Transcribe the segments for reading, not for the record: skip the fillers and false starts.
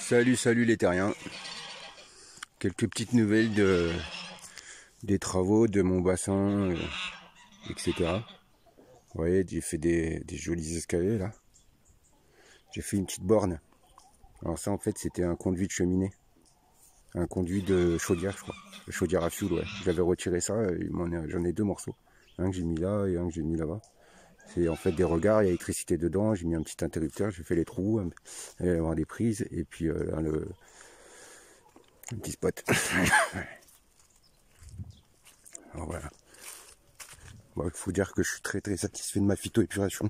Salut les terriens. Quelques petites nouvelles des travaux de mon bassin, etc. Vous voyez, j'ai fait des jolis escaliers là. J'ai fait une petite borne. Alors ça en fait c'était un conduit de cheminée. Un conduit de chaudière je crois. De chaudière à fioul, ouais. J'avais retiré ça, j'en ai deux morceaux. Un que j'ai mis là et un que j'ai mis là-bas. C'est en fait des regards, il y a l'électricité dedans, j'ai mis un petit interrupteur, j'ai fait les trous, il va y avoir des prises, et puis là, un petit spot. Alors voilà. Bon, il faut dire que je suis très satisfait de ma phytoépuration.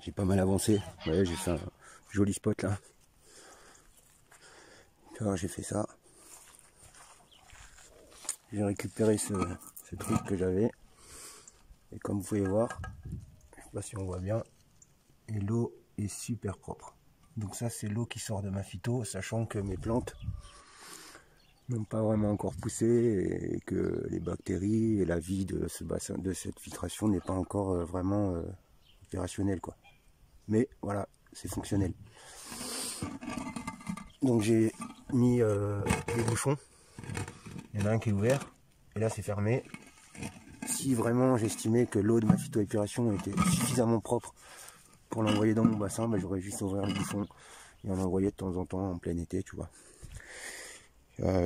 J'ai pas mal avancé. Vous voyez, j'ai fait un joli spot là. Alors j'ai fait ça. J'ai récupéré ce truc que j'avais. Et comme vous pouvez voir, je sais pas si on voit bien, et l'eau est super propre. Donc ça c'est l'eau qui sort de ma phyto, sachant que mes plantes n'ont pas vraiment encore poussé et que les bactéries et la vie de ce bassin, de cette filtration n'est pas encore vraiment opérationnelle quoi. Mais voilà, c'est fonctionnel. Donc j'ai mis les bouchons. Il y en a un qui est ouvert et là c'est fermé. Si vraiment j'estimais que l'eau de ma phytoépuration était suffisamment propre pour l'envoyer dans mon bassin, bah, j'aurais juste ouvert le bouchon et en envoyer de temps en temps en plein été, tu vois.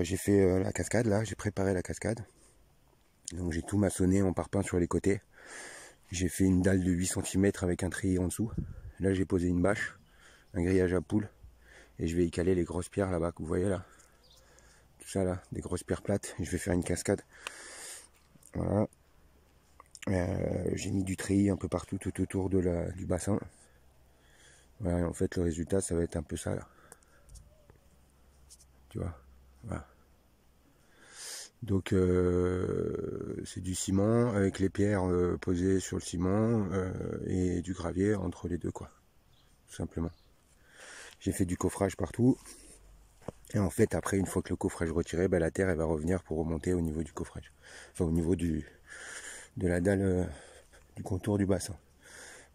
J'ai fait la cascade là, j'ai préparé la cascade. Donc j'ai tout maçonné en parpaing sur les côtés. J'ai fait une dalle de 8 cm avec un treillis en dessous. Là j'ai posé une bâche, un grillage à poules. Et je vais y caler les grosses pierres là-bas que vous voyez là. Tout ça là, des grosses pierres plates. Et je vais faire une cascade. Voilà. J'ai mis du treillis un peu partout tout autour du bassin. Voilà, en fait le résultat ça va être un peu ça là. Tu vois. Voilà. Donc c'est du ciment avec les pierres posées sur le ciment et du gravier entre les deux quoi. Tout simplement. J'ai fait du coffrage partout. Et en fait après une fois que le coffrage est retiré, bah, la terre elle va revenir pour remonter au niveau du coffrage. Enfin au niveau de la dalle du contour du bassin.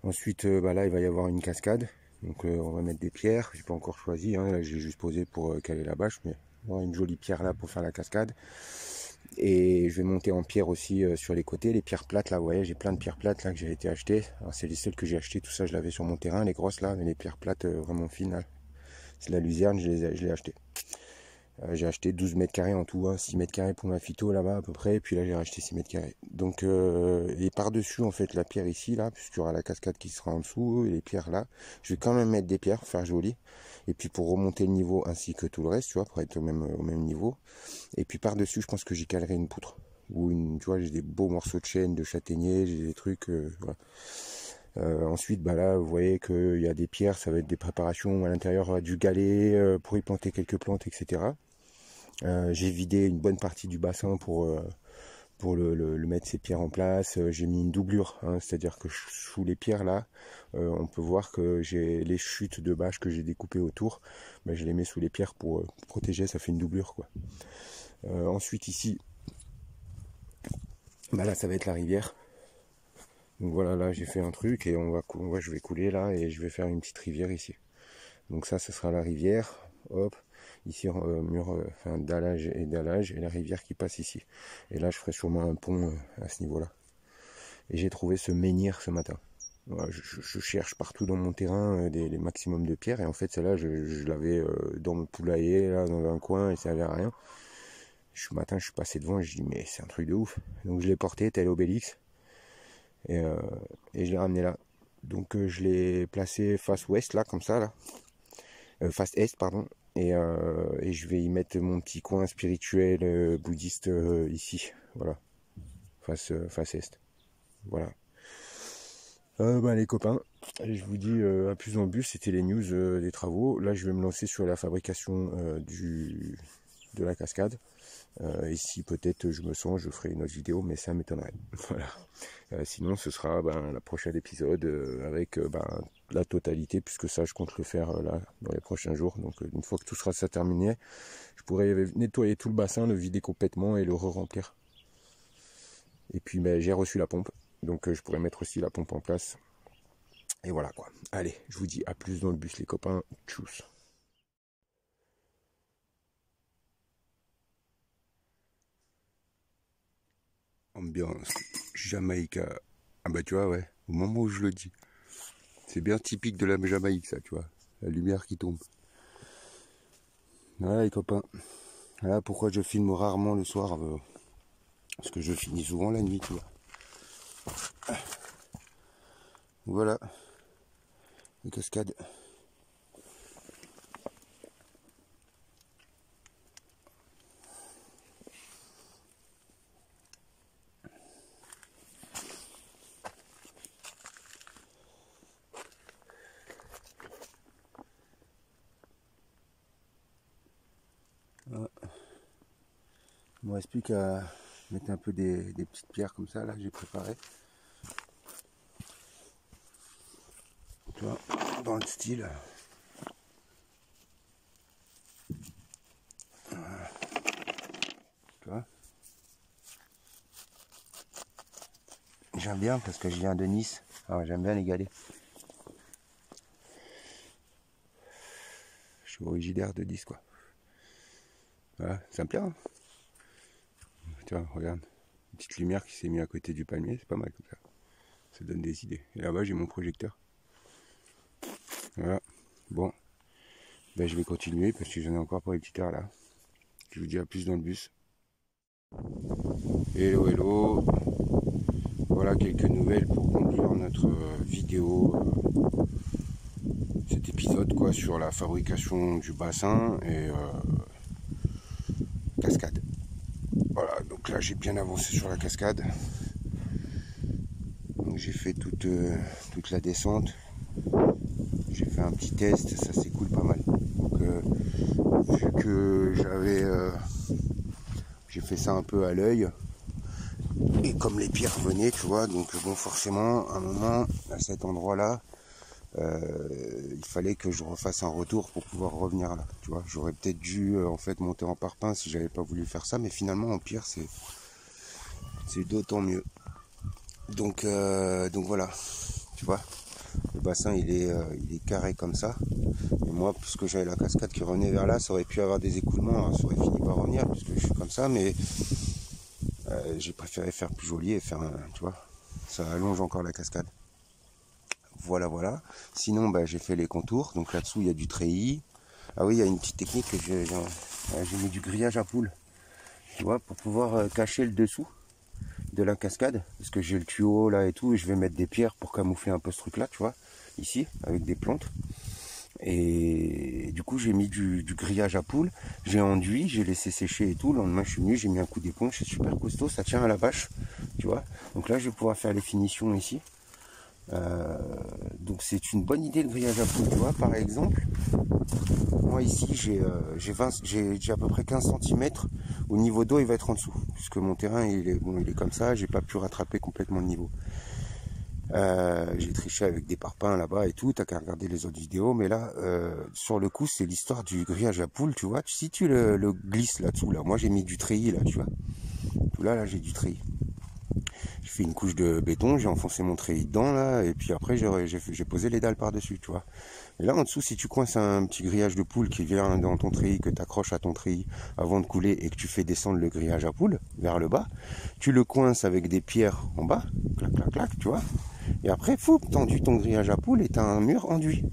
Ensuite bah, là il va y avoir une cascade. Donc on va mettre des pierres. J'ai pas encore choisi, hein. Là j'ai juste posé pour caler la bâche, mais on aura une jolie pierre là pour faire la cascade. Et je vais monter en pierre aussi sur les côtés, les pierres plates là, vous voyez, j'ai plein de pierres plates là que j'ai été acheter. Alors c'est les seules que j'ai achetées, tout ça je l'avais sur mon terrain, les grosses là, mais les pierres plates vraiment fines là, c'est la luzerne, je l'ai acheté. J'ai acheté 12 mètres carrés en tout, hein, 6 mètres carrés pour ma phyto là-bas à peu près, et puis là j'ai racheté 6 mètres carrés. Donc et par-dessus en fait la pierre ici là, puisqu'il y aura la cascade qui sera en dessous, et les pierres là, je vais quand même mettre des pierres, faire joli. Et puis pour remonter le niveau ainsi que tout le reste, tu vois, pour être au même niveau. Et puis par-dessus, je pense que j'y calerai une poutre. Ou une, tu vois, j'ai des beaux morceaux de chêne, de châtaignier, j'ai des trucs, voilà. Ensuite, bah là, vous voyez qu'il y a des pierres, ça va être des préparations à l'intérieur du galet pour y planter quelques plantes, etc. J'ai vidé une bonne partie du bassin pour le mettre ces pierres en place. J'ai mis une doublure, hein, c'est-à-dire que sous les pierres là, on peut voir que j'ai les chutes de bâche que j'ai découpées autour, bah, je les mets sous les pierres pour protéger, ça fait une doublure quoi. Ensuite ici, bah là ça va être la rivière. Donc voilà, là j'ai fait un truc et je vais couler là et je vais faire une petite rivière ici. Donc ça, ce sera la rivière. Hop, ici mur, enfin dallage et la rivière qui passe ici. Et là je ferai sûrement un pont à ce niveau-là. Et j'ai trouvé ce menhir ce matin. Voilà, je cherche partout dans mon terrain les maximums de pierres et en fait celle-là je l'avais dans mon poulailler là dans un coin et ça n'avait rien. Ce matin je suis passé devant et je dis mais c'est un truc de ouf. Donc je l'ai porté tel Obélix et je l'ai ramené là. Donc je l'ai placé face ouest là comme ça là. Face est pardon. Et je vais y mettre mon petit coin spirituel bouddhiste ici. Voilà. Face est. Voilà. Bah, les copains, je vous dis à plus en bus, c'était les news des travaux. Là je vais me lancer sur la fabrication de la cascade. Et si peut-être je me sens, je ferai une autre vidéo, mais ça m'étonnerait. Voilà. Sinon ce sera la prochaine épisode avec la totalité, puisque ça je compte le faire là dans les prochains jours. Donc une fois que tout sera ça terminé, je pourrai nettoyer tout le bassin, le vider complètement et le re-remplir. Et puis j'ai reçu la pompe, donc je pourrais mettre aussi la pompe en place. Et voilà quoi. Allez, je vous dis à plus dans le bus les copains. Tchuss. Ambiance Jamaïca. Ah bah tu vois, ouais, au moment où je le dis. C'est bien typique de la Jamaïque ça, tu vois. La lumière qui tombe. Voilà les copains. Voilà pourquoi je filme rarement le soir. Parce que je finis souvent la nuit, tu vois. Voilà. Les cascades. Voilà. Il ne me reste plus qu'à mettre un peu des petites pierres comme ça, là, j'ai préparé. Tu vois, dans le style. Voilà. Tu vois. J'aime bien parce que je viens de Nice. Alors, j'aime bien les galets. Je suis originaire de Nice, quoi. Voilà, ça me plaît, hein. Tu vois, regarde. Une petite lumière qui s'est mise à côté du palmier, c'est pas mal comme ça. Ça donne des idées. Et là-bas, j'ai mon projecteur. Voilà. Bon. Ben, je vais continuer parce que j'en ai encore pour une petite heure là. Je vous dis à plus dans le bus. Hello, hello. Voilà quelques nouvelles pour conclure notre vidéo. Cet épisode quoi sur la fabrication du bassin et cascade. Voilà, donc là j'ai bien avancé sur la cascade. Donc j'ai fait toute la descente. J'ai fait un petit test, ça s'écoule pas mal. Donc vu que j'ai fait ça un peu à l'œil. Et comme les pierres venaient, tu vois, donc bon forcément à un moment à cet endroit là il fallait que je refasse un retour pour pouvoir revenir là, tu vois. J'aurais peut-être dû en fait monter en parpaing si j'avais pas voulu faire ça, mais finalement en pire c'est d'autant mieux. Donc voilà, tu vois, le bassin il est carré comme ça. Et moi, puisque j'avais la cascade qui revenait vers là, ça aurait pu avoir des écoulements, ça aurait fini par revenir puisque je suis comme ça, mais j'ai préféré faire plus joli et faire tu vois, ça allonge encore la cascade. Voilà, voilà. Sinon, bah, j'ai fait les contours. Donc là-dessous, il y a du treillis. Ah oui, il y a une petite technique que j'ai mis du grillage à poules. Tu vois, pour pouvoir cacher le dessous de la cascade. Parce que j'ai le tuyau là et tout. Et je vais mettre des pierres pour camoufler un peu ce truc-là, tu vois. Ici, avec des plantes. Et du coup, j'ai mis du grillage à poules. J'ai enduit, j'ai laissé sécher et tout. Le lendemain, je suis venu, j'ai mis un coup d'éponge. C'est super costaud, ça tient à la bâche. Tu vois. Donc là, je vais pouvoir faire les finitions ici. Donc c'est une bonne idée le grillage à poules, tu vois. Par exemple, moi ici j'ai à peu près 15 cm. Au niveau d'eau il va être en dessous, puisque mon terrain il est comme ça, j'ai pas pu rattraper complètement le niveau. J'ai triché avec des parpaings là-bas et tout, t'as qu'à regarder les autres vidéos, mais là sur le coup c'est l'histoire du grillage à poules, tu vois. Si tu le glisses là-dessous, là, moi j'ai mis du treillis là, tu vois. Tout là j'ai du treillis. J'ai fait une couche de béton, j'ai enfoncé mon treillis dedans là, et puis après j'ai posé les dalles par-dessus, tu vois. Et là en dessous, si tu coinces un petit grillage de poule qui vient dans ton treillis, que tu accroches à ton treillis avant de couler et que tu fais descendre le grillage à poule vers le bas, tu le coinces avec des pierres en bas, clac clac clac, tu vois. Et après, fou, t'enduis ton grillage à poule et t'as un mur enduit.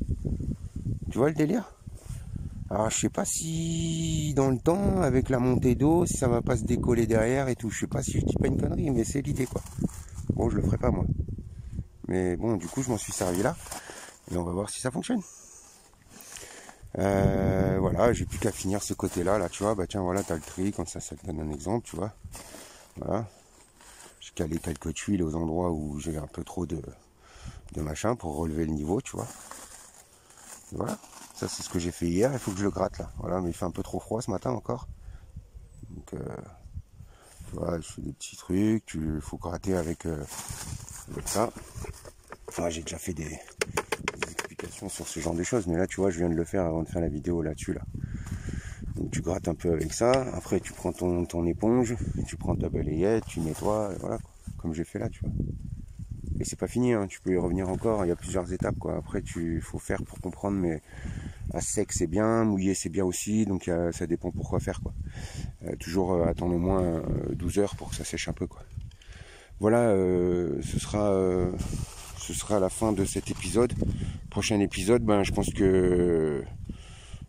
Tu vois le délire? Alors je sais pas si dans le temps, avec la montée d'eau, si ça va pas se décoller derrière et tout. Je sais pas si je dis pas une connerie, mais c'est l'idée quoi. Bon, je le ferai pas moi. Mais bon, du coup, je m'en suis servi là. Et on va voir si ça fonctionne. Voilà, j'ai plus qu'à finir ce côté-là, là, tu vois. Bah tiens, voilà, t'as le tri, comme ça te donne un exemple, tu vois. Voilà. J'ai calé quelques tuiles aux endroits où j'ai un peu trop de machin pour relever le niveau, tu vois. Et voilà. Ça, c'est ce que j'ai fait hier. Il faut que je le gratte, là. Voilà, mais il fait un peu trop froid ce matin encore. Donc, tu vois, je fais des petits trucs. Il faut gratter avec ça. Enfin, j'ai déjà fait des explications sur ce genre de choses, mais là, tu vois, je viens de le faire avant de faire la vidéo là-dessus, là. Donc, tu grattes un peu avec ça. Après, tu prends ton éponge, tu prends ta balayette, tu nettoies, et voilà, comme j'ai fait là, tu vois. Et c'est pas fini, hein, tu peux y revenir encore, il y a plusieurs étapes quoi. Après faut faire pour comprendre, mais à sec c'est bien, mouillé c'est bien aussi, donc ça dépend pourquoi faire quoi. Toujours attendre au moins 12 heures pour que ça sèche un peu quoi. Voilà, ce sera la fin de cet épisode. Prochain épisode, ben je pense que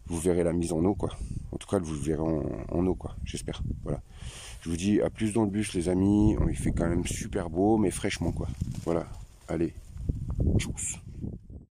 vous verrez la mise en eau quoi. En tout cas vous le verrez en eau quoi, j'espère. Voilà. Je vous dis à plus dans le bus les amis, il fait quand même super beau mais fraîchement quoi. Voilà, allez, tchuss.